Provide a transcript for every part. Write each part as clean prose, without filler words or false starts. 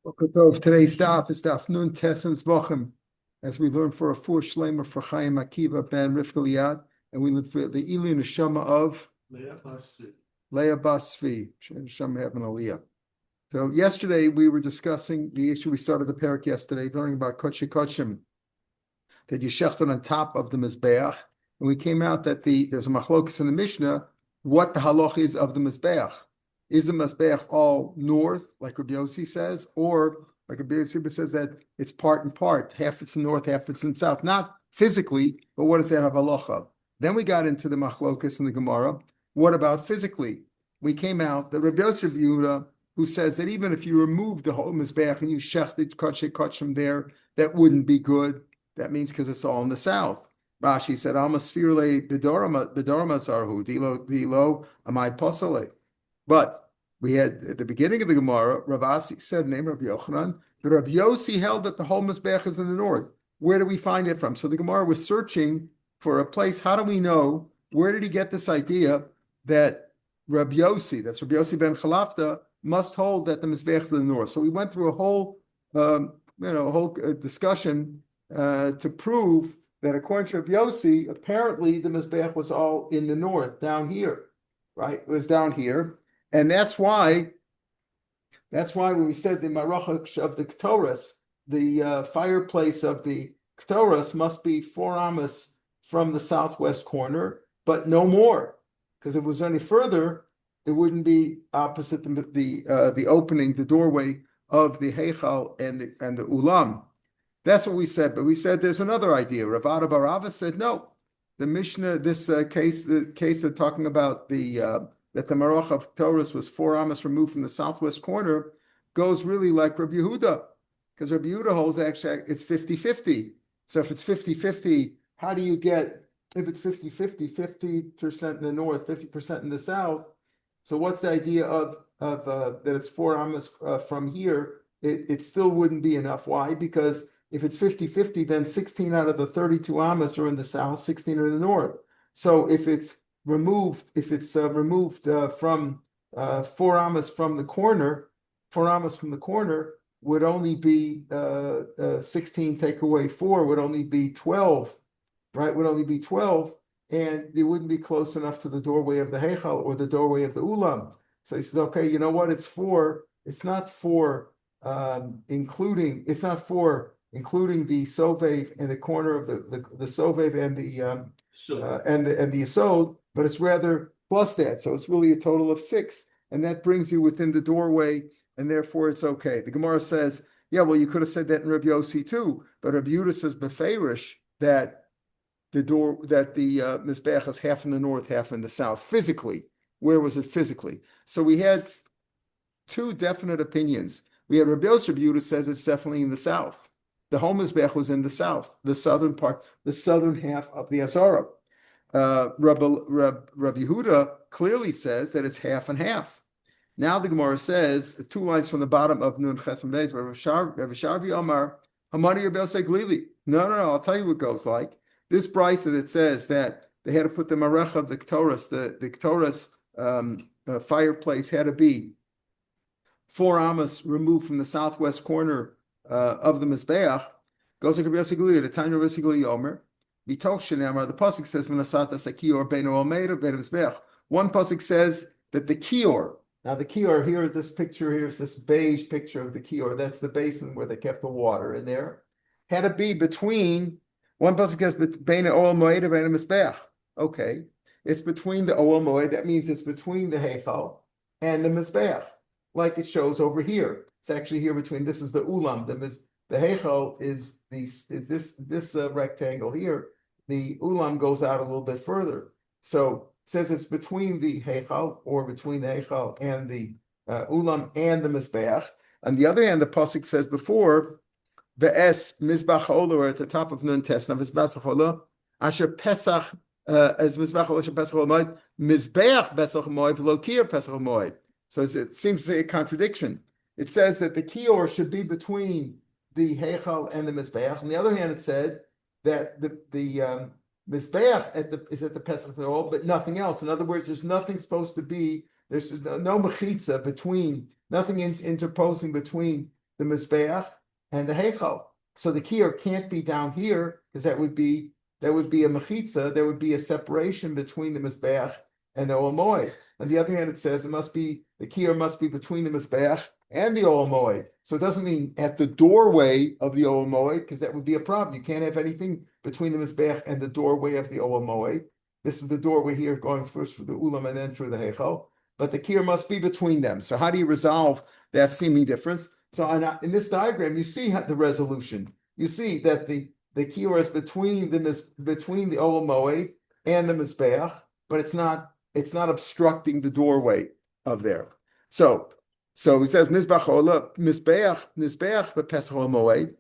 Today's daf is Daf Nun Tesen Zbachim, as we learn for a full shleima for Chaim Akiva ben Rivka Liat, and we learn for the Ili Neshama of Leah Basvi, Neshama have an Aliyah. So yesterday we were discussing the issue. We started the parak yesterday, learning about Kodesh Kodshim, that you shechted on top of the Mizbeach, and we came out that there's a machlokas in the Mishnah what the halach is of the Mizbeach. Is the Mizbeach all north, like Rabbi Yossi says, or like Rabbi Yossi says that it's part and part, half it's in north, half it's in south, not physically, but what does that have halacha? Then we got into the machlokas in the Gemara. What about physically? We came out that Rabbi Yossi who says that even if you remove the whole Mizbeach and you shechted Kodshim there, that wouldn't be good. That means because it's all in the south. Rashi said, Almasfirle Bidorama Sarhu, Dilo Amai Posole. But we had at the beginning of the Gemara, Rav Asi said, name Rabbi Yochanan, that Rabbi Yossi held that the whole Mizbeach is in the north. Where do we find it from? So the Gemara was searching for a place. How do we know? Where did he get this idea that Rabbi Yossi, that's Rabbi Yossi ben Chalafta, must hold that the Mizbeach is in the north? So we went through a whole, discussion to prove that according to Rabbi Yossi, apparently the Mizbeach was all in the north, down here, right? It was down here. And that's why when we said the marachach of the Ktoras, the fireplace of the Ktoras must be 4 amas from the southwest corner, but no more, because if it was any further, it wouldn't be opposite the opening, the doorway of the Heichal and the Ulam. That's what we said. But we said there's another idea. Ravada Barava said no. The Mishnah, the case they're talking about that the Marach of Torah was 4 amas removed from the southwest corner, goes really like Rabbi Yehuda, because Rabbi Yehuda holds actually it's 50-50. So if it's 50-50, how do you get, if it's 50-50, 50% in the north, 50% in the south? So what's the idea of that it's 4 amas from here? It still wouldn't be enough. Why? Because if it's 50-50, then 16 out of the 32 amas are in the south, 16 are in the north. So if it's removed from 4 amas from the corner, 4 amas from the corner would only be 16 take away 4 would only be 12, right? Would only be 12, and it wouldn't be close enough to the doorway of the Heichal or the doorway of the Ulam. So he says, okay, you know what? It's 4. It's not 4 including the sovev in the corner of the sovev and the yesod, but it's rather plus that. So it's really a total of 6, and that brings you within the doorway, and therefore it's okay. The Gemara says, yeah, well, you could have said that in Rabbi Yossi too, but Rabbi Yehuda says beferish that the Mizbeach is half in the north, half in the south. Physically, where was it physically? So we had 2 definite opinions. We had Rabbi Yehuda says it's definitely in the south. The whole Mizbeach was in the south, the southern part, the southern half of the Azara. Rabbi Yehuda clearly says that it's half and half. Now the Gemara says 2 lines from the bottom of Nun Chesem Beis, Rav Sharvi Omar Hamani Rabbi Yossi Glili. No, I'll tell you what it goes like. This brisa that says that they had to put the marech of the Ktoras, the Ktoras fireplace had to be 4 amas removed from the southwest corner of the Mizbeach, goes like Rabbi Yossi Glili. The time Rabbi Yossi Glili Omer. The pasuk says one pasuk says that the kior. Now the kior here, this picture here is this beige picture of the kior. That's the basin where they kept the water in there. Had to be between. One pasuk says bein oel moed and mizbeach. Okay, it's between the oel moed. That means it's between the heichal and the mizbeach, like it shows over here. It's actually here between. This is the ulam. The heichal is this rectangle here. The ulam goes out a little bit further. So it says it's between the heichal, or between the heichal and the ulam and the mizbeach. On the other hand, the pasuk says before, the es mizbach ola, or at the top of nun tes, now mizbach ola, asher pesach, as mizbach ola asher pesach ola moed, mizbeach pesach moed, v'lo kior pesach moed. So it seems to say a contradiction. It says that the kior should be between the heichal and the mizbeach. On the other hand, it said that the mizbeach is at the Pesach Oil, but nothing else. In other words, there's nothing supposed to be. There's no mechitza between, nothing interposing between the Mizbeach and the Heichal. So the Kior can't be down here because that would be a mechitza. There would be a separation between the Mizbeach and the Ohel Moed. On the other hand, it says the Kior must be between the Mizbeach and the Ohel Moed. So it doesn't mean at the doorway of the Ohel Moed, because that would be a problem. You can't have anything between the Mizbeach and the doorway of the Ohel Moed. This is the doorway here, going first through the Ulam and then through the Heichal. But the Kior must be between them. So how do you resolve that seeming difference? So in this diagram, you see the resolution. You see that the Kior is between the Ohel Moed and the Mizbeach, but it's not obstructing the doorway of there. So he says Mizbeach Ola, Mizbeach b'Pesach Ohel Moed,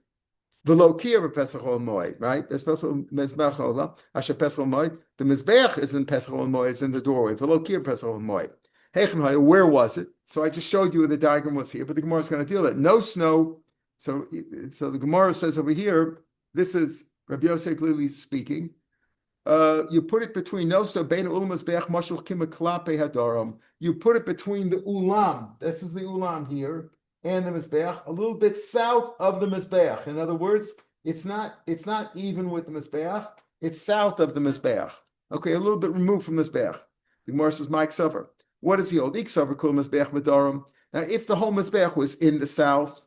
v'lo Kior b'Pesach Ohel Moed, right? Mizbeach Ola, Asher Pesach Ohel Moed. The Mizbeach is in Pesach Ohel Moed, is in the doorway. V'lo Kior b'Pesach Ohel Moed. Where was it? So I just showed you where the diagram was here, but the Gemara is going to deal with it. No snow. So the Gemara says over here, this is Rabbi Yosef Lili speaking. You put it between no snow, bein ulam mizbeach mashul kima klape hadaram. You put it between the ulam. This is the ulam here, and the mizbeach, a little bit south of the mizbeach. In other words, it's not even with the mizbeach. It's south of the mizbeach. Okay, a little bit removed from the mizbeach. The Gemara says, Mike Sover. What does he hold? Iksaver kol mizbeach v'daram. Now, if the whole mizbeach was in the south,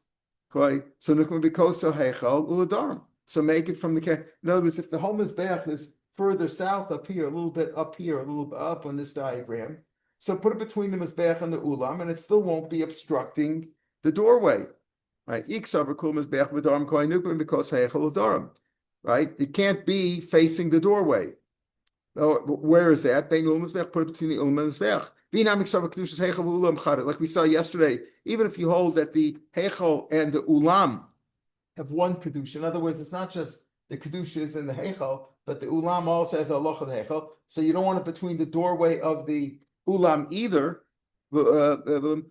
okay, so nukum bikoso heichal uladaram. So make it from the. In other words, if the whole mizbeach is further south up here, a little bit up here, a little bit up on this diagram, so put it between the mizbeach and the ulam, and it still won't be obstructing the doorway, right? Iksaver kol mizbeach v'daram kol nukum bikoso heichal uladaram, right? It can't be facing the doorway. Where is that? Put it between the ulam and the mizbeach. Like we saw yesterday, even if you hold that the heichal and the ulam have one kedusha, in other words, it's not just the kedusha is in the heichal, but the ulam also has a halacha of the heichal. So you don't want it between the doorway of the ulam either. Ulam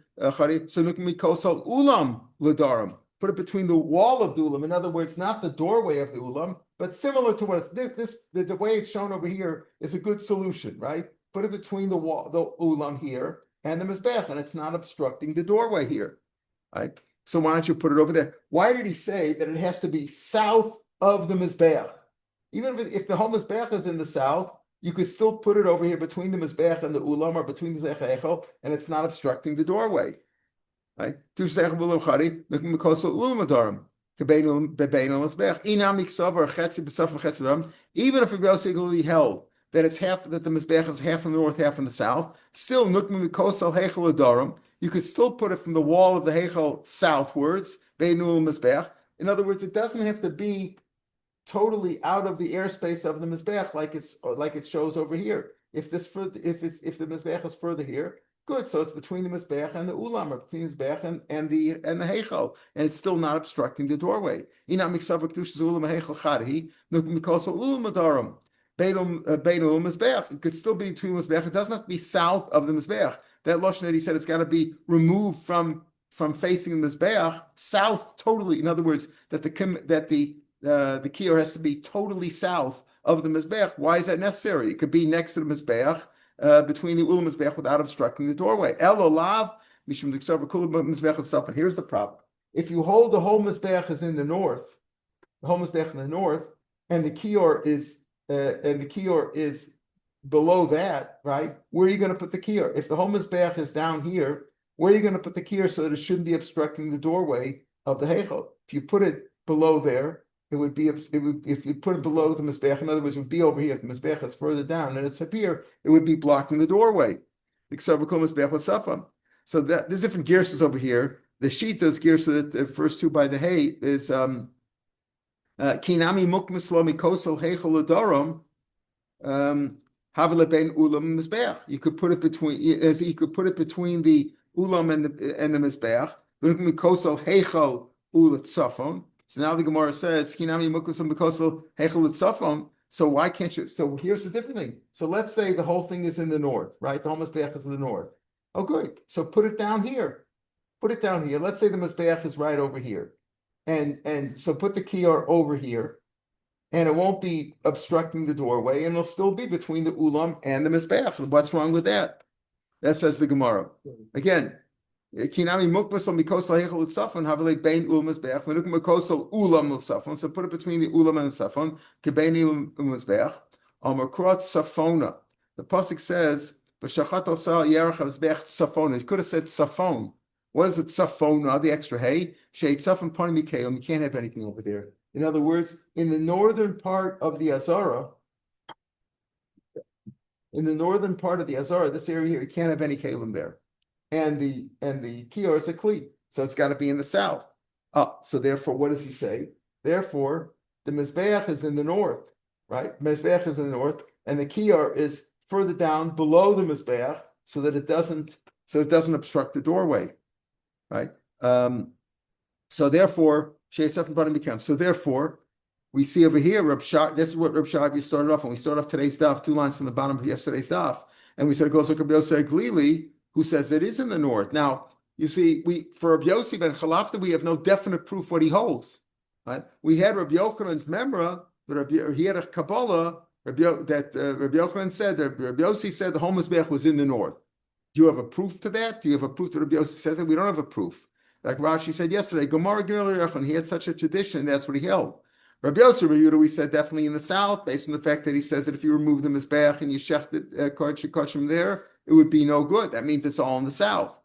l'daram. Put it between the wall of the ulam. In other words, not the doorway of the ulam, but similar to what the way it's shown over here is a good solution, right? Put it between the wall, the ulam here, and the mizbeach, and it's not obstructing the doorway here, right? So why don't you put it over there? Why did he say that it has to be south of the mizbeach? Even if the whole mizbeach is in the south, you could still put it over here between the mizbeach and the ulam, or between the heichal, and it's not obstructing the doorway. Right? Even if it basically held that it's half, that the mizbeach is half in the north, half in the south, still you could still put it from the wall of the heichal southwards. In other words, it doesn't have to be totally out of the airspace of the mizbeach like it shows over here. If the mizbeach is further here, good. So it's between the mizbeach and the ulam, or between the mizbeach and the heichal, and it's still not obstructing the doorway. It could still be between the mizbeach. It doesn't have to be south of the mizbeach. That lashon that he said, it's got to be removed from facing the mizbeach south totally. In other words, that the kior has to be totally south of the mizbeach. Why is that necessary? It could be next to the mizbeach, between the ulam mizbeach, without obstructing the doorway. El olav mishum diksav kul mizbeach and stuff. And here's the problem: if you hold the whole mizbeach is in the north, and the kior is below that, right? Where are you going to put the kior? If the whole mizbeach is down here, where are you going to put the kior so that it shouldn't be obstructing the doorway of the heichal? If you put it below there, it would if you put it below the mizbeach, in other words, it would be over here. If the mizbeach is further down and it's up here, it would be blocking the doorway. So that there's different gears over here. The shita's gears, so that the first two by the hay is kinami mukmislomi kosel heichal adoram havale ben ulam mizbeach. You could put it between the ulam and the mizbeach. Kosel heichal ulat safon. So now the Gemara says, so why can't you? So here's the different thing. So let's say the whole thing is in the north, right? The whole mizbeach is in the north. Oh, good. So put it down here. Let's say the mizbeach is right over here. And so put the kior over here, and it won't be obstructing the doorway, and it'll still be between the ulam and the mizbeach. What's wrong with that? That says the Gemara. Again, Kinami mukbasal mikosal hechel u'tzafon havele bein ulam mizbeach v'nukum mikosal ulam u'tzafon. So put it between the ulam and the tzafon. Kebein ulam mizbeach. Amarkrot safona. The pasuk says b'shachat osal yerach mizbeach tzafon. It could have said tzafon. What is it? Tzafona, the extra hay. Sheit tzafon panim mikelim. You can't have anything over there. In other words, in the northern part of the Azara, this area here, you can't have any kalim there. And the kior is a kli, so it's got to be in the south. So therefore, what does he say? Therefore, the mizbeach is in the north, right? Mizbeach is in the north, and the kior is further down below the mizbeach, so that it doesn't obstruct the doorway, right? So therefore, so therefore, we see over here, this is what Rav Shapiro started off, and we started off today's daf, 2 lines from the bottom of yesterday's daf, and we said it goes like Rabbi Yossi Glili, who says it is in the north. Now, you see, for Rabbi Yossi ben Chalafta, we have no definite proof what he holds. Right? We had Rabbi Yochanan's memra, but he had a Kabbalah that Rabbi Yochanan said that Rabbi Yossi said the whole Mizbeach was in the north. Do you have a proof to that? Do you have a proof that Rabbi Yossi says it? We don't have a proof. Like Rashi said yesterday, Gemara Gimel, he had such a tradition, that's what he held. Rabbi Yossi Reuda, we said definitely in the south, based on the fact that he says that if you remove the Mizbeach and you shechted Kachim there, it would be no good. That means it's all in the south.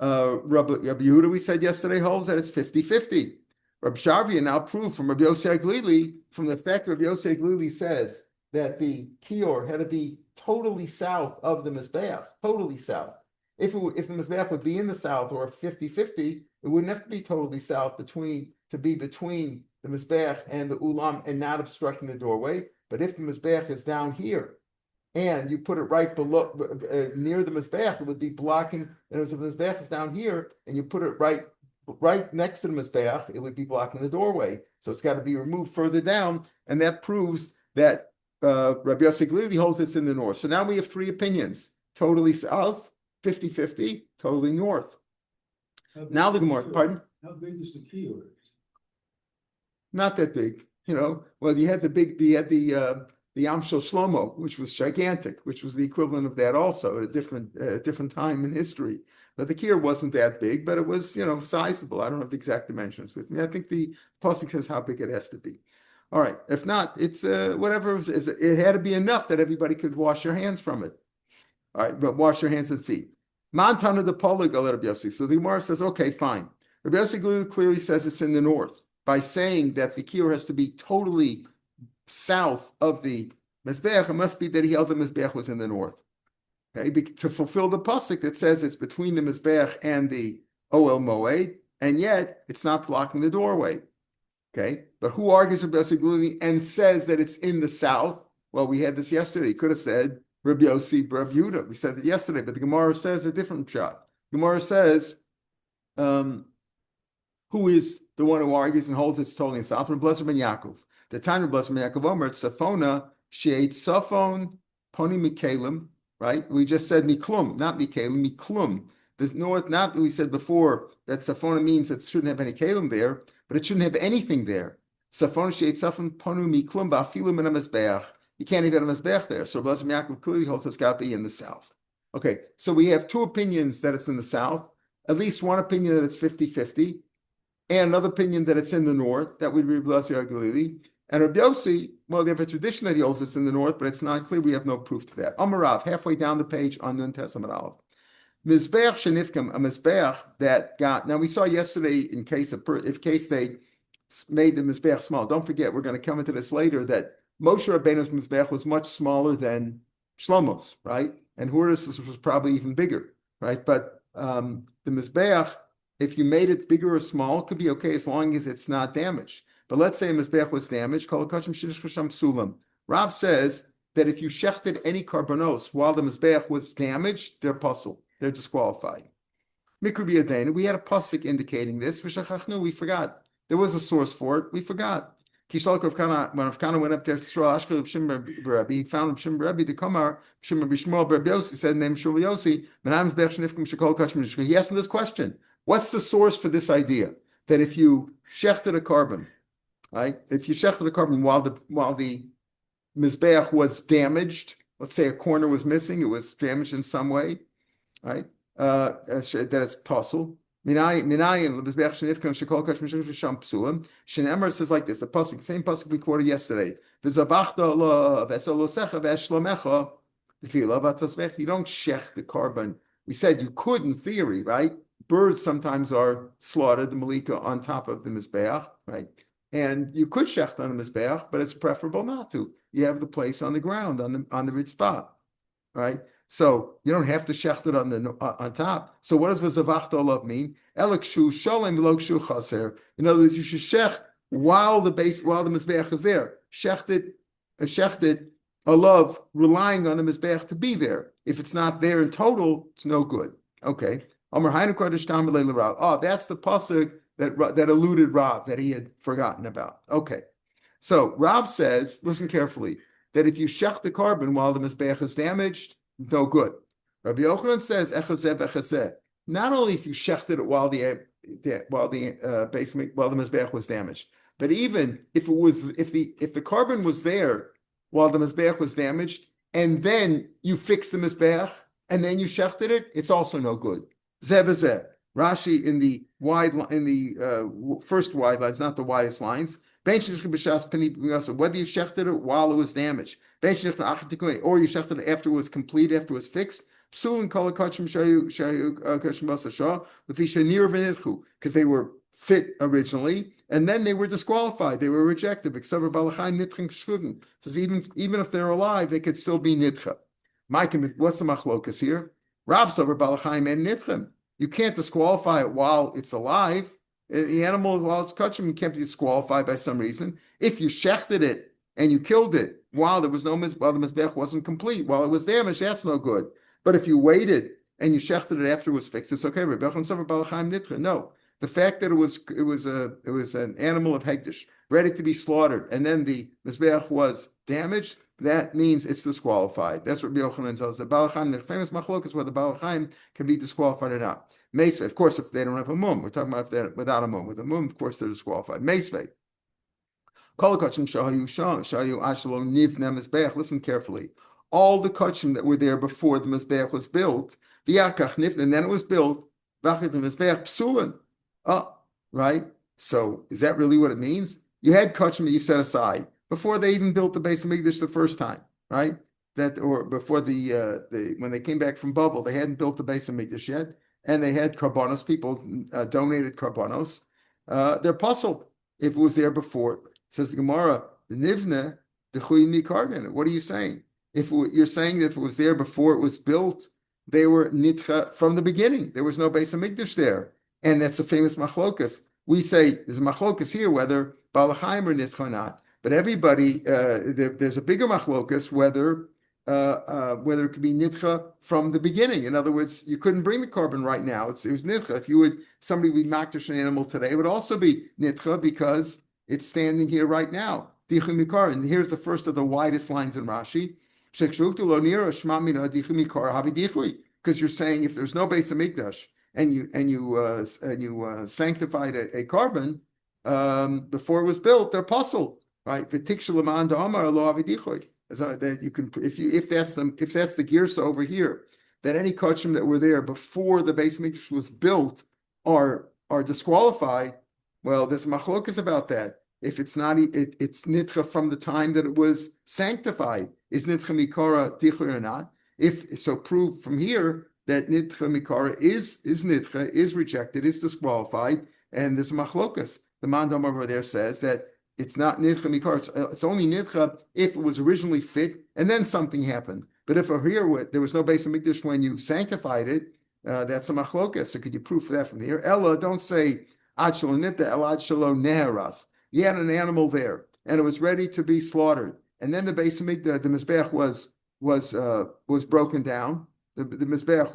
Rabbi Yehuda, we said yesterday, holds that it's 50-50. Rabbi Shavia now proved from Rabbi Yossi Glili, from the fact that Rabbi Yossi Glili says that the kior had to be totally south of the Mizbeach, totally south. If the Mizbeach would be in the south or 50-50, it wouldn't have to be totally south between the Mizbeach and the Ulam and not obstructing the doorway. But if the Mizbeach is down here and you put it right below, near the Mizbeach, it would be blocking. And if the Mizbeach is down here and you put it right next to the Mizbeach, it would be blocking the doorway. So it's got to be removed further down. And that proves that Rabbi Yossi Glili holds it's in the north. So now we have 3 opinions: totally south, 50-50, totally north. Now the Gemara, pardon? How big is the kior? Not that big, Well, you had the Amshel Shlomo, which was gigantic, which was the equivalent of that also at a different time in history. But the kior wasn't that big, but it was, sizable. I don't have the exact dimensions with me. I think the pasuk says how big it has to be. All right. If not, it's whatever it had to be enough that everybody could wash their hands from it. All right, but wash your hands and feet. Montana the Polig, Rabbi Yossi. So the Gemara says, okay, fine. Rabbi Yossi clearly says it's in the north by saying that the kior has to be totally south of the Mizbeach. It must be that he held the Mizbeach was in the north. Okay, to fulfill the pasuk that says it's between the Mizbeach and the Oel Moed, and yet it's not blocking the doorway. Okay, but who argues Rabbi Yossi and says that it's in the south? Well, we had this yesterday. He could have said Rabbi Yossi, Rabbi Yehuda. We said that yesterday, but the Gemara says a different shot. Gemara says, who is the one who argues and holds it's totally in south? Rabbi ben Yaakov. The time of Rabbi ben Yaakov Omer, Safona, She'et Safon, Poni Mikalim, right? We just said Miklum, not Mikalim, Miklum. There's not we said before that Safona means that it shouldn't have any Kalim there, but it shouldn't have anything there. Safona She'et Safon, Ponu Miklum, Ba'afilim and Amazbeach. You can't even have a Mizbeach there. So Rabbi Yaakov clearly holds it's got to be in the south. Okay, so we have 2 opinions that it's in the south, at least one opinion that it's 50-50, and another opinion that it's in the north. That would be Rabbi Yossi. And Rabbi Yossi, well, they have a tradition that he holds it's in the north, but it's not clear. We have no proof to that. Amarav, halfway down the page on Nun Testament Aleph. Mizbeach Shenifkam, a Mizbeach that got, now we saw yesterday in case they made the Mizbeach small. Don't forget, we're going to come into this later, that Moshe Rabbeinu's Mizbeach was much smaller than Shlomo's, right? And Hur's was probably even bigger, right? But the Mizbeach, if you made it bigger or small, it could be okay as long as it's not damaged. But let's say a Mizbeach was damaged. Rav says that if you shechted any karbanos while the Mizbeach was damaged, they're puzzle. They're disqualified. Mikrubi Adena, we had a pasuk indicating this. We forgot. There was a source for it. We forgot. When Rav Kana went up there to Yisrael, Ashkel Shimon Rabbi, he found Shimon Rabbi the Kamar, Shimon Bishmol Rabbi Yossi said, name Shul Yossi, he asked him this question: what's the source for this idea that if you shechted a carbon, right? If you shechted a carbon while the mizbeach was damaged, let's say a corner was missing, it was damaged in some way, right? that it's possible. Minayin l'mizbeach shenifkan shekol kach mishum shesham psulim. Shenemar says like this: the pasuk, same pasuk we quoted yesterday. V'zavachta Allah v'esolosecha v'eshlomecha v'filah v'atzosvech. You don't shech the carbon. We said you could in theory, right? Birds sometimes are slaughtered, the malika on top of the mizbeach, right? And you could shecht on the mizbeach, but it's preferable not to. You have the place on the ground on the ritzpah, right? So you don't have to shecht it on top. So what does v'zavachta olav mean? Elikshu sholem v'lokshu chaser. In other words, you should shecht while the mizbeach is there. Shecht it olav, relying on the mizbeach to be there. If it's not there in total, it's no good. Okay. Oh, that's the pasuk that eluded Rav, that he had forgotten about. Okay. So Rav says, listen carefully, that if you shech the carbon while the mizbeach is damaged, no good. Rabbi Yochanan says, not only if you shechted it while the mizbeach was damaged, but even if the carbon was there while the mizbeach was damaged, and then you fixed the mizbeach, and then you shechted it, it's also no good. Zeh. Rashi in the first wide lines, not the widest lines. Whether you shechted it while it was damaged, or you shechted it after it was complete, after it was fixed. Because they were fit originally, and then they were disqualified, they were rejected. Says even if they're alive, they could still be nidcha. What's the machlokas here? Rav Sover Balachayim and nidchim. You can't disqualify it while it's alive. The animal, while it's kachim, can't be disqualified by some reason. If you shechted it and you killed it while the mizbech wasn't complete, while it was damaged, that's no good. But if you waited and you shechted it after it was fixed, it's okay. No, the fact that it was an animal of hegdish, ready to be slaughtered, and then the mizbech was damaged, that means it's disqualified. That's what Rabbi Yochanan tells. The Balachim, the famous machlok, is whether the Balachim can be disqualified or not. Meisvei, of course, if they don't have a mum, we're talking about if they're without a mum. With a mum, of course, they're disqualified. Meisvei. Listen carefully. All the kachim that were there before the mizbeach was built, and then it was built, right? So is that really what it means? You had kachim that you set aside before they even built the base of Mikdash the first time, right? Or before when they came back from Babel, they hadn't built the base of Mikdash yet, and they had karbanos. People donated karbanos. They're puzzled if it was there before. Says the Gemara, the nivne the chuy kardan. What are you saying? You're saying that if it was there before it was built, they were nitcha from the beginning. There was no base of Mikdash there, and that's a famous machlokas. We say there's a machlokas here whether balachayim or nitcha or not. But everybody, there's a bigger machlokas whether it could be nitcha from the beginning. In other words, you couldn't bring the carbon right now. It was nitcha. If somebody would makdash an animal today, it would also be nitcha because it's standing here right now. And here's the first of the widest lines in Rashi. Because you're saying if there's no base of mikdash and you sanctified a carbon before it was built, they're puzzled. Right, that you can, if that's the girsa over here, that any kachim that were there before the base mikdash was built are disqualified. Well, there's machlokas about that. If it's not, it's nitcha from the time that it was sanctified. Is nitcha mikara tichui or not? If so, prove from here that nitcha mikara is nitcha, is rejected, is disqualified, and there's machlokas. The mandam over there says that it's not nitcha mikar. It's only nitcha if it was originally fit and then something happened. But if there was no base of mikdash when you sanctified it, that's a machlokas. So could you prove that from here? Ella, don't say ad shelo nitcha, ella ad shelo neheras. You had an animal there and it was ready to be slaughtered, and then the base of mikdash, the mizbeach was broken down. The mizbeach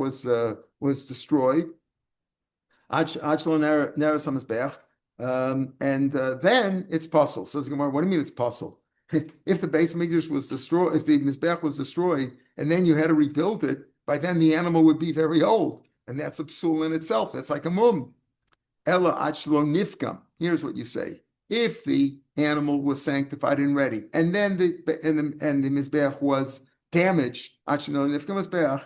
was destroyed. Ad shelo neheras hamizbeach. And then it's puzzle. Says Gemara, what do you mean it's puzzle? If the base mikdash was destroyed, if the mizbeach was destroyed, and then you had to rebuild it, by then the animal would be very old, and that's a psul in itself. That's like a mum. Ella ad shelo nifkam. Here's what you say: if the animal was sanctified and ready, and then the mizbeach was damaged, ad shelo nifkam mizbeach,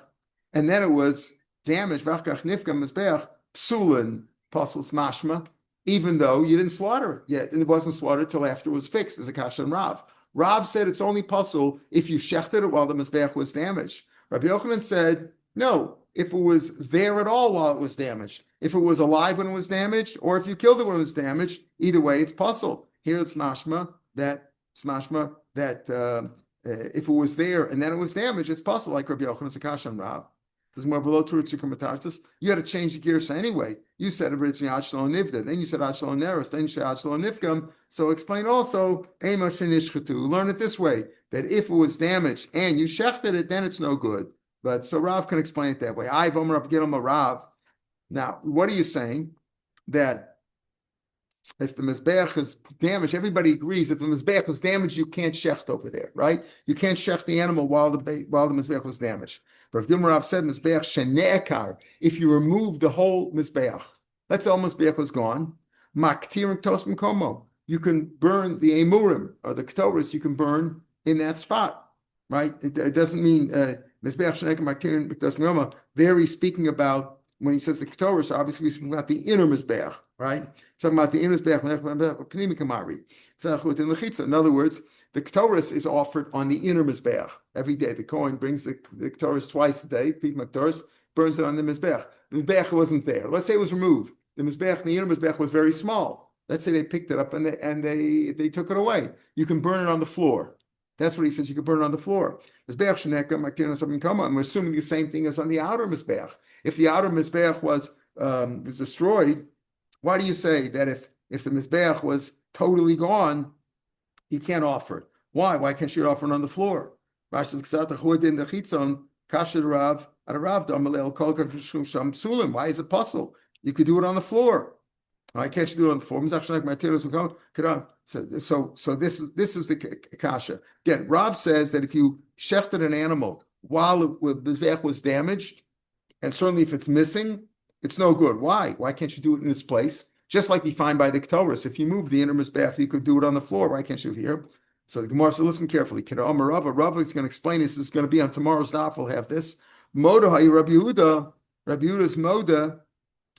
and then it was damaged, v'achkach nifgam mizbeach psulin pasels mashma, even though you didn't slaughter it yet, and it wasn't slaughtered till after it was fixed, as a kasha and Rav. Rav said it's only pasul if you shechted it while the mizbeach was damaged. Rabbi Yochanan said, no, if it was there at all while it was damaged, if it was alive when it was damaged, or if you killed it when it was damaged, either way, it's pasul. Here it's mashma that if it was there and then it was damaged, it's pasul, like Rabbi Yochanan, Sakasha and Rav. There's more below to you had to change the gears anyway. You said originally Achlon Nivda, then you said Achlon Neris, then you said Achlon Nifgam. So explain also Ema Shenishchatu. Learn it this way, that if it was damaged and you shechted it, then it's no good. But so Rav can explain it that way. I Vomer up get him a Rav. Now, what are you saying? That if the mizbeach is damaged, everybody agrees if the mizbeach was damaged, you can't shecht over there, right? You can't shecht the animal while the mizbeach was damaged. But if Rav said mizbeach shene'ekar, if you remove the whole mizbeach, let's say all mizbeach was gone, maktirim tos mkomo, you can burn the emurim or the ketoris, you can burn in that spot, right? It doesn't mean mizbeach shene'ekar maktirim tos mkomo. There he's speaking about, when he says the ketoris, obviously he's speaking about the inner mizbeach, right? Talking about the inner mizbeach. In other words, the ketoris is offered on the inner mizbeach every day. The Kohen brings the ketoris twice a day. Ketoris burns it on the mizbeach. The mizbeach wasn't there. Let's say it was removed. The mizbeach, the inner mizbeach, was very small. Let's say they picked it up and they took it away. You can burn it on the floor. That's what he says. You can burn it on the floor. And we're assuming the same thing as on the outer mizbeach. If the outer mizbeach was destroyed, why do you say that if the mizbeach was totally gone, you can't offer it? Why? Why can't you offer it on the floor? Why is it puzzle? You could do it on the floor. Why can't you do it on the floor? So this is the kasha. Again, Rav says that if you shechted an animal while the mizbeach was damaged, and certainly if it's missing, it's no good. Why? Why can't you do it in its place? Just like we find by the ketoris, if you move the inner mizbeach, you could do it on the floor. Why can't you do it here? So the Gemara says, listen carefully. Rav is going to explain this. This is going to be on tomorrow's daf. We'll have this. Moda hayi Rabbi Yehuda. Rabbi Yehuda's moda,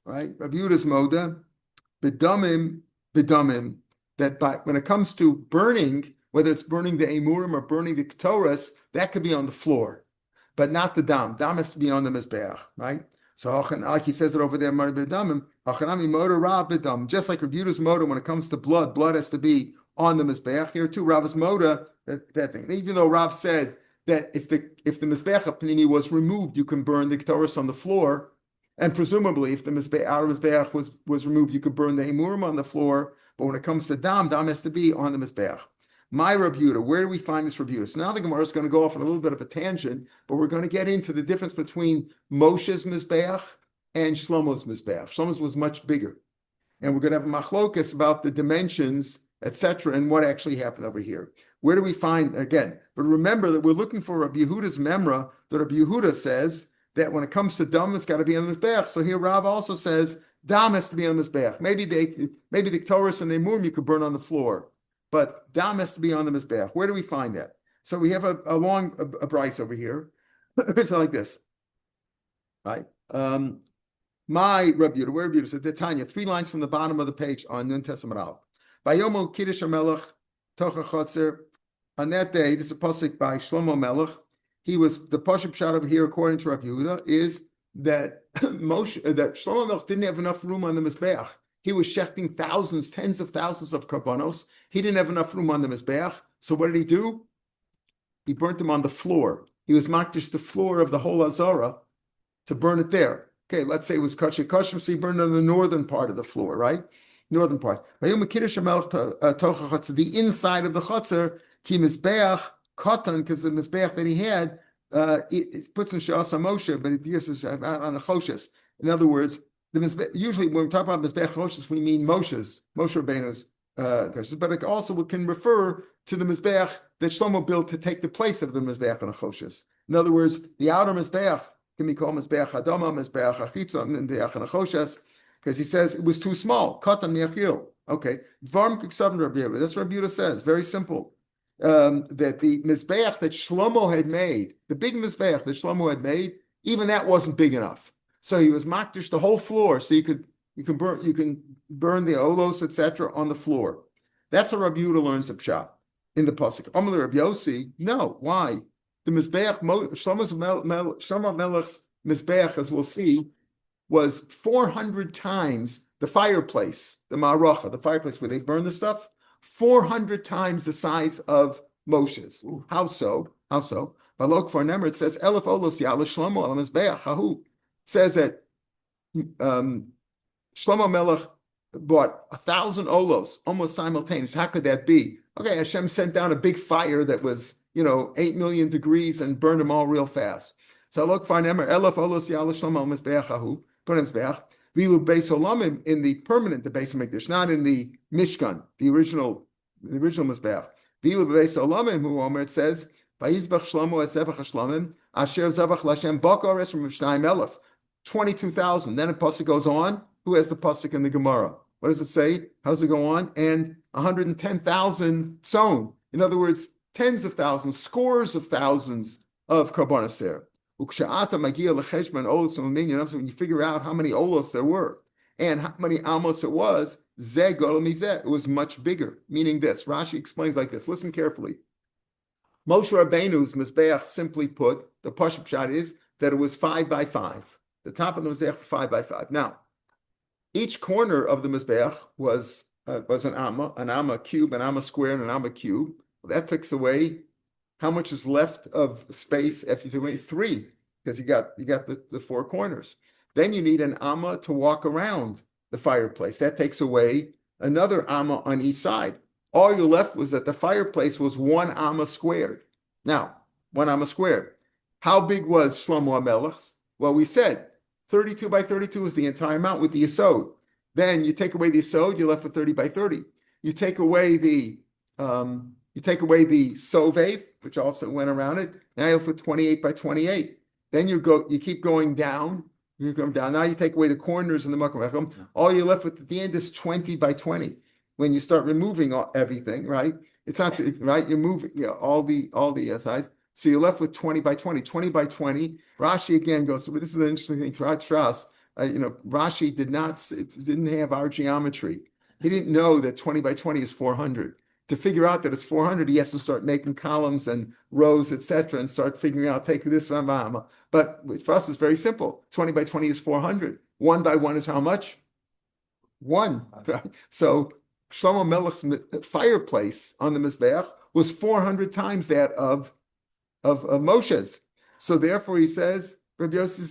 right? Rabbi Yehuda's moda. Bedamim. That when it comes to burning, whether it's burning the emurim or burning the ketoris, that could be on the floor, but not the dam. Dam has to be on the mizbeach, right? So like he says it over there, just like Rabbi Yehuda's moda, when it comes to blood has to be on the mizbeach. Here too, Rav's moda, that thing. Even though Rav said that if the mizbeach apnimi was removed, you can burn the ketoris on the floor, and presumably if the mizbeach was removed, you could burn the emurim on the floor. But when it comes to dam has to be on the mizbeach. My Rabbi Yehuda, where do we find this Rabbi Yehuda? So now the Gemara is going to go off on a little bit of a tangent, but we're going to get into the difference between Moshe's mizbeach and Shlomo's mizbeach. Shlomo's was much bigger, and we're going to have a machlokas about the dimensions, etc., and what actually happened over here. Where do we find again? But remember that we're looking for Rabbi Yehuda's memra. That Rabbi Yehuda says that when it comes to dam, it's got to be on the mizbeach. So here Rav also says dam has to be on the mizbeach. Maybe the ketoris and the emurim you could burn on the floor, but dam has to be on the mizbeach. Where do we find that? So we have a long brayso over here. It's like this, right? My Rabbi Yehuda, where Rabbi Yehuda said, Tanya, 3 lines from the bottom of the page on Nun Testament Aleph. Bayomo Kiddush HaMelech Tocha Chotzer. On that day, this is a pasuk by Shlomo Melech. He was the pasuk shot over here, according to Rabbi Yehuda, is that that Shlomo Melech didn't have enough room on the mizbeach. He was shechting thousands, tens of thousands of karbanos. He didn't have enough room on the mizbeach. So what did he do? He burnt them on the floor. He was makdish the floor of the whole Azara to burn it there. Okay, let's say it was kasher, so he burned on the northern part of the floor, right? Northern part. The inside of the chotzer, ki mizbeach katan, because the mizbeach that he had, it puts in Sha'asa Moshe, but it uses on a choshes. In other words, usually when we talk about mizbeach choshes, we mean Moshe Rabbeinu's but it also can refer to the mizbeach that Shlomo built to take the place of the mizbeach on a choshes. In other words, the outer mizbeach can be called mizbeach adama, mizbeach achitzon, and mizbeach on a choshes, because he says it was too small. Katan miachil. Okay, Dvarim kiksav Rabbi Yehuda. That's what Rabbi Yehuda says. Very simple. That the mizbeach that Shlomo had made, the big mizbeach that Shlomo had made, even that wasn't big enough. So he was makdish the whole floor, so you can burn the olos, etc., on the floor. That's how Rabbi Yehuda learns the pshat in the pasuk. Amar Rabbi Yossi, no, why? The mizbeach, Shlomo Melech's mizbeach, as we'll see, was 400 times the fireplace, the ma'aracha, the fireplace where they burn the stuff, 400 times the size of Moshe's. How so? How so? Balok for Nemer, it says, Elef olos ya'ala Shlomo al mizbeach hahu. It says that Shlomo Melech bought 1,000 olos almost simultaneous. How could that be? Okay, Hashem sent down a big fire that was, 8 million degrees and burned them all real fast. So look for Nemer, Elef olos ya'ala Shlomo al mizbeach hahu. Vilu Beis Olamim in the permanent, the Beis Hamikdash, not in the Mishkan, the original Mizbeach. Vilu Beis Olamim, who Omer, it says, Vayizbach Shlomo es Zevach HaShlomim, Asher Zevach Lashem Bakar from Mishnayim Elef, 22,000. Then the pasuk goes on. Who has the pasuk in the Gemara? What does it say? How does it go on? And 110,000 sown. In other words, tens of thousands, scores of thousands of karbanos there. When you figure out how many olos there were and how many amos it was much bigger. Meaning this, Rashi explains like this. Listen carefully. Moshe Rabbeinu's mizbeach, simply put, the pashut pshat is that it was 5 by 5. The top of the mizbeach 5 by 5. Now, each corner of the mizbeach was an amma cube, an amma square, and an amma cube. Well, that takes away. How much is left of space after you take away 3? Because you got the 4 corners. Then you need an amma to walk around the fireplace. That takes away another amma on each side. All you left was that the fireplace was 1 amma squared. Now, 1 amma squared. How big was Shlomo HaMelech's? Well, we said 32 by 32 is the entire amount with the yesod. Then you take away the yesod, you're left with 30 by 30. You take away the sovev, which also went around it. Now you're left with 28 by 28. Then you keep going down. You come down. Now you take away the corners and the makom. All you're left with at the end is 20 by 20. When you start removing everything, right? It's not right. You're moving, all the sides. So you're left with 20 by 20. 20 by 20. Rashi again goes. So this is an interesting thing. Rashi didn't have our geometry. He didn't know that 20 by 20 is 400. To figure out that it's 400, he has to start making columns and rows, etc., and start figuring out, take this, but for us, it's very simple. 20 by 20 is 400. 1 by 1 is how much? 1. So Shlomo Melech's fireplace on the Mizbeach was 400 times that of Moshe's. So therefore, he says, Rabbi Yossi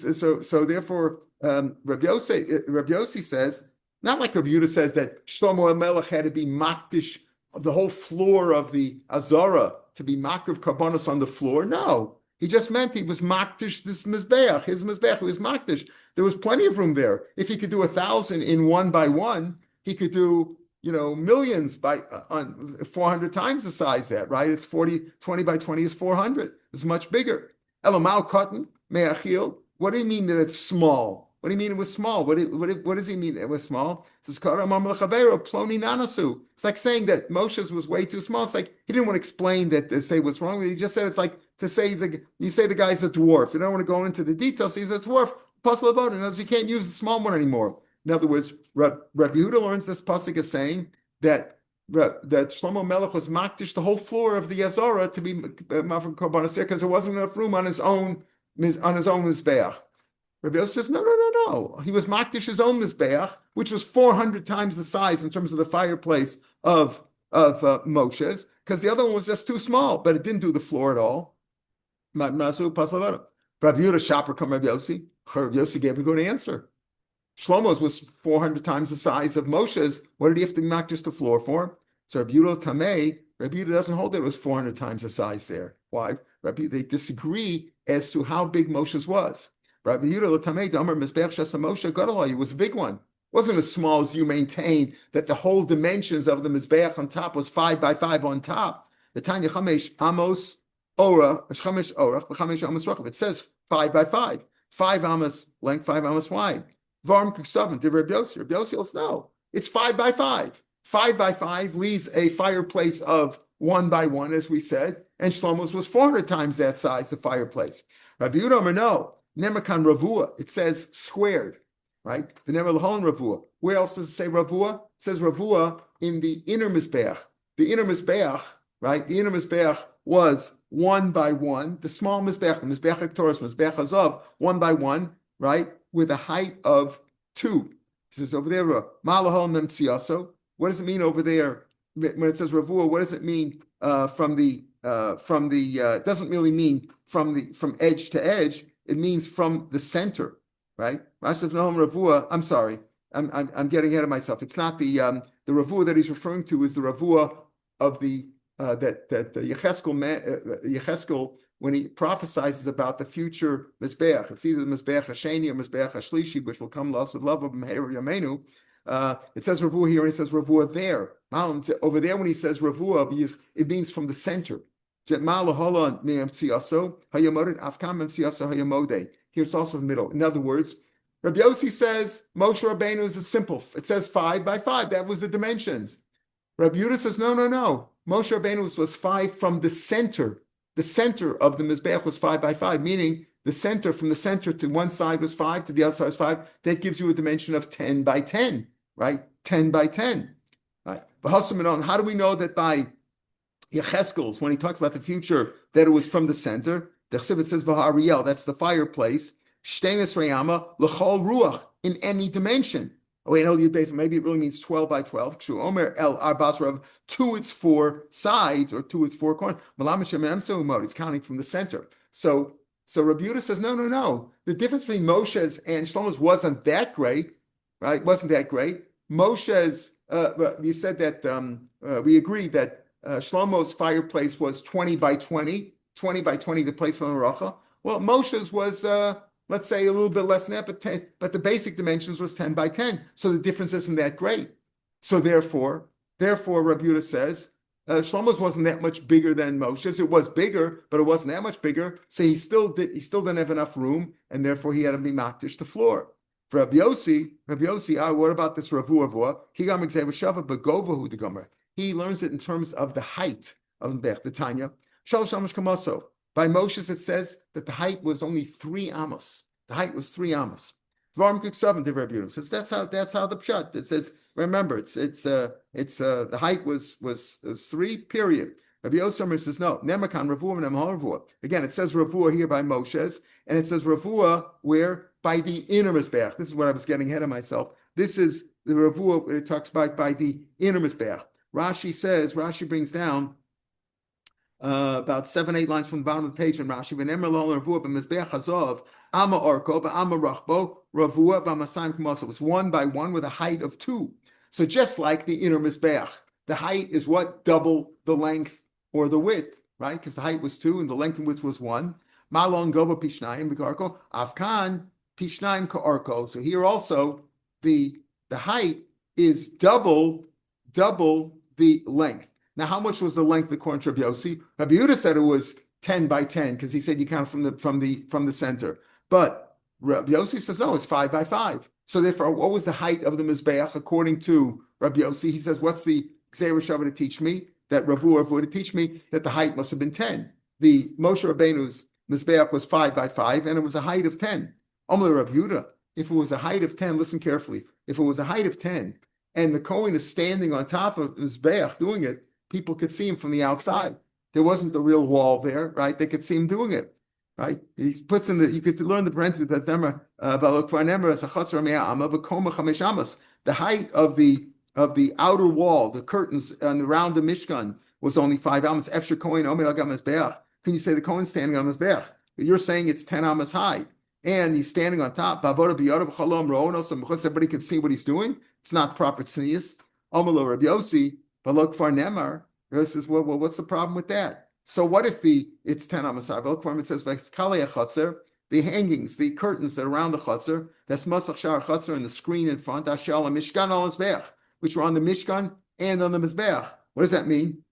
says, not like Rabbi Yehuda says that Shlomo Melech had to be makdish the whole floor of the Azara to be makriv karbonos on the floor. No, he just meant he was makdish this mizbeach. His mizbeach was makdish. There was plenty of room there. If he could do 1,000 in 1 by 1, he could do millions by 400 times the size that, right? It's 20 by 20 is 400. It's much bigger. Elamau cotton me'achil. What do you mean that it's small? What do you mean it was small? What does he mean it was small? It's like saying that Moshe's was way too small. It's like he didn't want to explain that to say what's wrong. He just said it's like to say you say the guy's a dwarf. You don't want to go into the details. So he's a dwarf. Puzzle about it. In other words, you can't use the small one anymore. In other words, Rabbi Yehuda learns this pasuk is saying that Shlomo Melech was makdish the whole floor of the Yazara to be mafresh karbanos because there wasn't enough room on his own mizbeach. Rabbi Yossi says, no. He was makdish his own mizbeach, which was 400 times the size in terms of the fireplace of Moshe's, because the other one was just too small, but it didn't do the floor at all. Rabbi Yehuda Shapiro come Rabbi Yossi. Rabbi Yossi gave a good answer. Shlomo's was 400 times the size of Moshe's. What did he have to makdish the floor for? So Rabbi Yehuda Tamei, Rabbi Yehuda doesn't hold that it was 400 times the size there. Why? They disagree as to how big Moshe's was. Rabbi Yehuda L'tamei Damar Mizbeach Shasa Moshe Gadol was a big one. It wasn't as small as you maintain that the whole dimensions of the Mizbeach on top was 5 by 5 on top. The Tanya Chamesh Amos Ora Chamesh Orach Chamesh Amos Rachav. It says 5 by 5, 5 amos length, 5 amos wide. Varm Ksavim to Rabbi Yossi. Rabbi Yossi says no. It's 5 by 5. 5 by 5 leaves a fireplace of 1 by 1, as we said, and Shlomo's was 400 times that size, the fireplace. Rabbi Yehuda no. Nemakan Ravua, it says squared, right? The Nemer Lahon Ravua. Where else does it say Ravua? It says Ravua in the inner Mizbeach. The inner Mizbeach, right? The inner Mizbeach was 1 by 1. The small Mizbeach, the Mizbeach Torah, Mizbeach Hazav, 1 by 1, right? With a height of 2. He says over there, Malahol Memtsiaso. What does it mean over there? When it says Ravua, what does it mean it doesn't really mean from edge to edge. It means from the center, right? I'm sorry, I'm getting ahead of myself. It's not the Ravua that he's referring to is the Ravua of the that Yecheskel when he prophesies about the future Mizbeach. It's either the Mizbeach Hasheni or Mizbeach Hashlishi, which will come loss of love of Meir Yomenu. It says Ravua here and it says Ravua there. Over there, when he says Ravua, it means from the center. Here it's also in the middle. In other words, Rabbi Yossi says Moshe Rabbeinu is a simple. It says 5 by 5. That was the dimensions. Rabbi Yehuda says no. Moshe Rabbeinu was 5 from the center. The center of the Mizbeach was 5 by 5, meaning the center from the center to one side was 5, to the other side was 5. That gives you a dimension of 10 by 10, right? 10 by 10. Right. How do we know that by Yecheskel's, when he talks about the future, that it was from the center? The Chsibit says V'ha'ariel, that's the fireplace. Shtemes Reyama l'chol ruach, in any dimension. Oh, wait, no, maybe it really means 12 by 12. True. Omer el arbas rav, to its 4 sides or to its 4 corners. It's counting from the center. So Rabbi Yehuda says no. The difference between Moshe's and Shlomo's wasn't that great, right? Wasn't that great. Moshe's. You said that we agreed that Shlomo's fireplace was 20 by 20, the place from the Racha. Well, Moshe's was, let's say, a little bit less than that, but the basic dimensions was 10 by 10. So the difference isn't that great. So therefore, Rabbi Yehuda says, Shlomo's wasn't that much bigger than Moshe's. It was bigger, but it wasn't that much bigger. So he still didn't have enough room, and therefore he had to be makdish the floor. For Rabbi Yossi, what about this Ravua? He learns it in terms of the height of the Bech, the Tanya. By Moshe's, it says that the height was only 3 amos. The height was 3 amos. Says that's how the pshat. It says, remember, the height was 3, period. Rabbi Yossi says no. Nemakan Ravua. Again, it says Ravua here by Moshe's, and it says Ravua where by the inner Mizbeach. This is what I was getting ahead of myself. This is the Ravua it talks about by the inner Mizbeach. Rashi brings down about 7-8 lines from the bottom of the page in Rashi. V'nemer lo Ravua b'Mizbeach Hazov ama orko b'ama rachbo Ravua b'amasayim k'mosa. It was 1 by 1 with a height of 2. So just like the inner Mizbeach, the height is what? Double the length or the width, right? Because the height was 2 and the length and width was 1. Malon gova pishnayim v'karko avkan pishnayim ka'arko. So here also the height is double the length. Now, how much was the length according to Rabbi Yossi? Rabbi Yehuda said it was 10 by 10 because he said you count from the center. But Rabbi Yossi says no, it's 5 by 5. So therefore, what was the height of the Mizbeach according to Rabbi Yossi? He says, what's the Gzeira Shavah to teach me? That Ravua to teach me that the height must have been 10. The Moshe Rabbeinu's Mizbeach was 5 by 5, and it was a height of 10. Only Rabbi Yehuda, if it was a height of 10, listen carefully. If it was a height of 10, and the Kohen is standing on top of Mizbeach doing it, people could see him from the outside. There wasn't the real wall there, right? They could see him doing it, right? He puts in you could learn the parentheses that the height of the outer wall, the curtains around the Mishkan was only 5 amos. Can you say the Kohen's standing on Mizbeach? You're saying it's 10 amos high, and he's standing on top. So everybody can see what he's doing. It's not proper tznius. Amalo Rabbi Yossi, Balok Far Nemar. Says, well, what's the problem with that? So what if it's 10 amos high? Balok Far it says the hangings, the curtains that are around the chutzner, that's Masach Shar Chutzner and the screen in front, Ashel and Mishkan al Mizbeach, which are on the Mishkan and on the Mizbeach. What does that mean?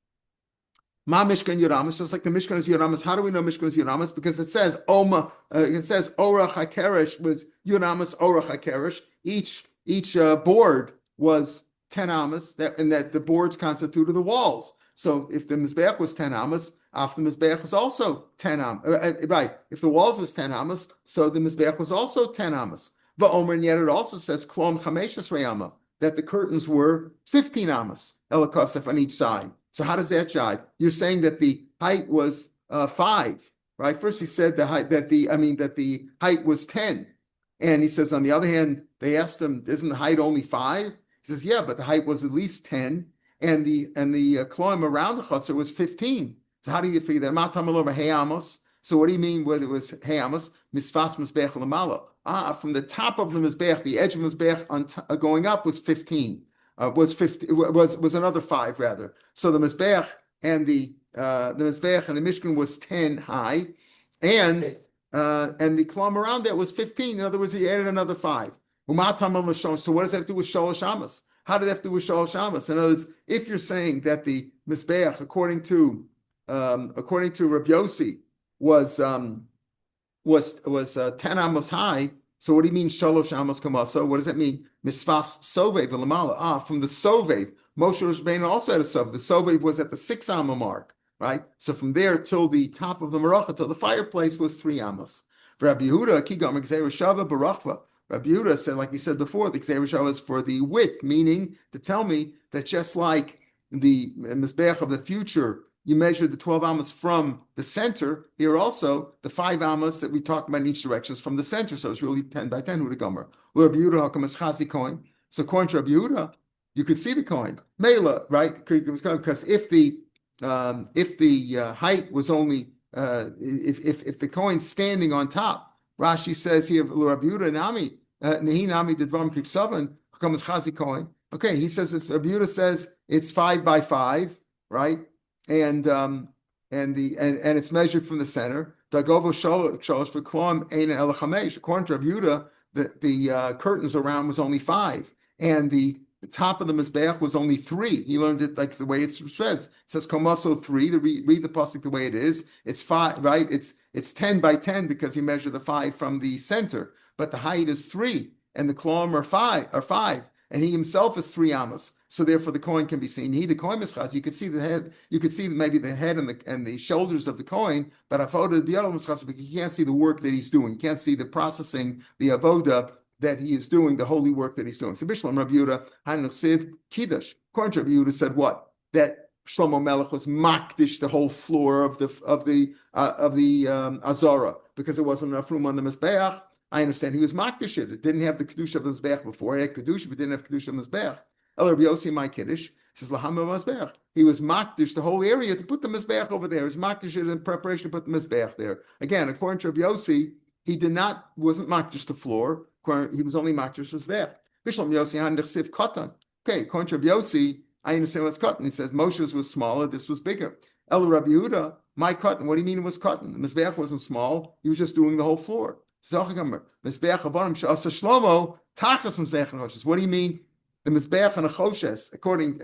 Ma Mishkan Yoramas, just like the Mishkan is Yoramas. How do we know Mishkan is Yoramas? Because it says Orach HaKeresh was Yoramas, Orach HaKeresh. Each board was 10 amos, and that the boards constituted the walls. So if the Mizbeach was 10 amos, After the Mizbeach was also 10 amos. Right. If the walls was 10 amos, so the Mizbeach was also 10 amos. But Omer, and yet it also says Klom Chameshes Reyama, that the curtains were 15 amos, Elikosef on each side. So how does that jive? You're saying that the height was 5, right? First he said the height was 10. And he says, on the other hand, they asked him, isn't the height only 5? He says, yeah, but the height was at least 10. And the kloim around the chutzner was 15. So how do you figure that? So what do you mean when it was hey amos? Misfas mizbech lamala. From the top of the mizbech, the edge of the mizbech going up was 15. Was another 5 rather. So the mizbech and the mizbech and the mishkan was 10 high, and the klum around that was 15. In other words, he added another 5. So what does that have to do with shalosh amos? How did that have to do with shalosh amos? In other words, if you're saying that the mizbech, according to Rabbi Yossi, was 10 amos high. So what do you mean shalosh amos kamasa? What does that mean? Misfaf sovev v'lamala. From the sovev, Moshe Rabbeinu also had a sovev. The sovev was at the 6 amma mark, right? So from there till the top of the maracha, till the fireplace was 3 amos. For Rabbi Yehuda, kigam gzeir shava barachva. Rabbi Yehuda said, like we said before, the gzeir shava is for the width, meaning to tell me that just like the mizbeach of the future, you measure the 12 amos from the center. Here also, the 5 amos that we talked about in each direction is from the center. So it's really 10 by 10 Huda Gomer. Rabbi Yehuda hakam chazi coin. So according to Rabbi Yehuda, you could see the coin. Mela, right? Because if the height was only if the coin's standing on top, Rashi says here, Rabbi Yehuda nami nehi nami didvam kiksavan hakam chazi coin. Okay, he says if Rabbi Yehuda says it's 5 by 5, right? And it's measured from the center. Dagovo shalosh for klom ein elachamesh. According to Rabbi Yehuda, the curtains around was only 5, and the top of the mizbeach was only 3. He learned it like the way it says. It says komaso 3. To read the pasuk the way it is, it's 5, right? It's 10 by 10 because he measured the 5 from the center, but the height is 3, and the klom are 5, and he himself is 3 amos. So therefore, the coin can be seen. The coin mischaz. You could see the head. You could see maybe the head and the shoulders of the coin. But avoda b'yadol mischaz. But you can't see the work that he's doing. You can't see the processing, the avoda that he is doing, the holy work that he's doing. So Bishlam Rabbi Yehuda hanosiv kiddush. According to Rabbi Yehuda, said what? That Shlomo Melech was makdish the whole floor of the azara because there wasn't enough room on the mizbeach. I understand he was makdish it. It didn't have the kedusha of the mizbeach before. It had kedusha, but didn't have kedusha of the mizbeach. El Rabbi Yossi my kiddush says laham mizbeach. He was makdish the whole area to put the mizbeach over there. He was makdish it in preparation to put the mizbeach there. Again, according to Rabbi Yossi, he wasn't makdish the floor. He was only makdish the mizbeach. Bishlam Yossi han nechsiv katan. Okay, according to Rabbi Yossi, I understand what's katan. He says Moshe's was smaller, this was bigger. El Rabbi Yehuda, my katan. What do you mean it was katan? The mizbeach wasn't small. He was just doing the whole floor. Mizbeach avanim she'asa Shlomo tachas mizbeach nechoshes. What do you mean? The mizbeach and achoshes, according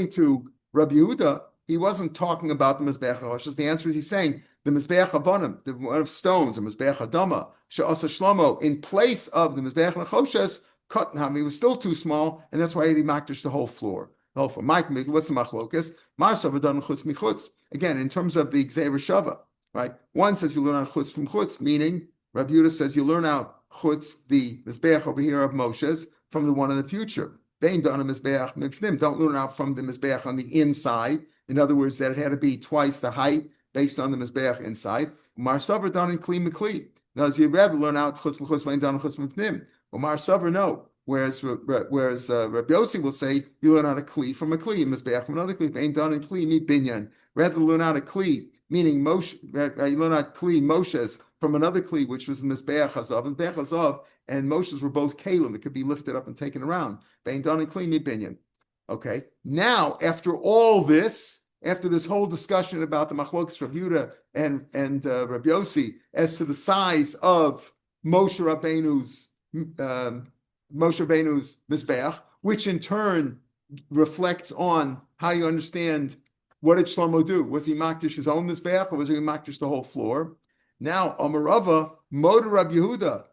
to Rabbi Yehuda, he wasn't talking about the mizbeach achoshes. The answer is he's saying the mizbeach avanim, the one of stones, the mizbeach adama, she'asa Shlomo, in place of the mizbeach and achoshes, katan. He was still too small, and that's why he makdish the whole floor. The whole floor. Mike, what's the machlokas? Marsav adan chutz michutz. Again, in terms of the gzeir shava, right? One says you learn out chutz from chutz, meaning Rabbi Yehuda says you learn out chutz, the mizbeach over here of Moshe's, from the one in the future. Don't learn out from the mizbeach on the inside. In other words, that it had to be twice the height based on the mizbeach inside. Mar savar done in kli mekli. In other words, you'd rather learn out chutz mechutz vein done chutz mepnim. Mar savar no. Whereas Rabbi Yossi will say you learn out a kli from a kli, mizbeach from another kli. Vein done in kli mi binyan. Rather learn out a kli, meaning Moshe. You learn out kli Moshe's from another kli, which was the mizbeach hazav and beach hazav. And Moshe's were both kalim that could be lifted up and taken around. Bein done and clean opinion. Okay. Now, after all this, after this whole discussion about the machlokas Rabbi Yehuda and Rabbi Yossi as to the size of Moshe Rabbeinu's mizbeach, which in turn reflects on how you understand what did Shlomo do? Was he makdish his own mizbeach or was he makdish the whole floor? Now, Amarava, Moda Rabbi Yehuda.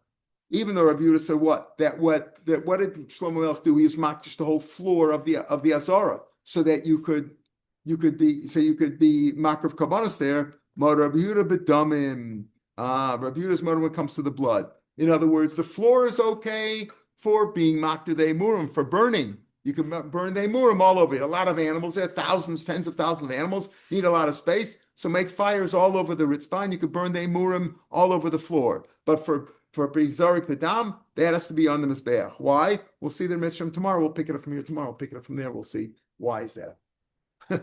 Even though Rabbi Yehuda said what did Shlomo Melech do? He was makdish the whole floor of the Azara, so that you could you could be Makrav Kabbanis there. Rabbi Yehuda bedamim. Rabbi Yehuda's motor when it comes to the blood. In other words, the floor is okay for being makta de murim, for burning. You can burn de murim all over it. A lot of animals there, thousands, tens of thousands of animals, need a lot of space. So make fires all over the ritzban. You could burn de murim all over the floor. But for Bizarik the dam, that has to be on the mizbeach. Why? We'll see the Mishram tomorrow. We'll pick it up from here tomorrow. We'll pick it up from there. We'll see. Why is that? When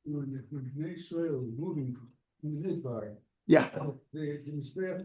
the soil is moving from the midbar, Yeah. the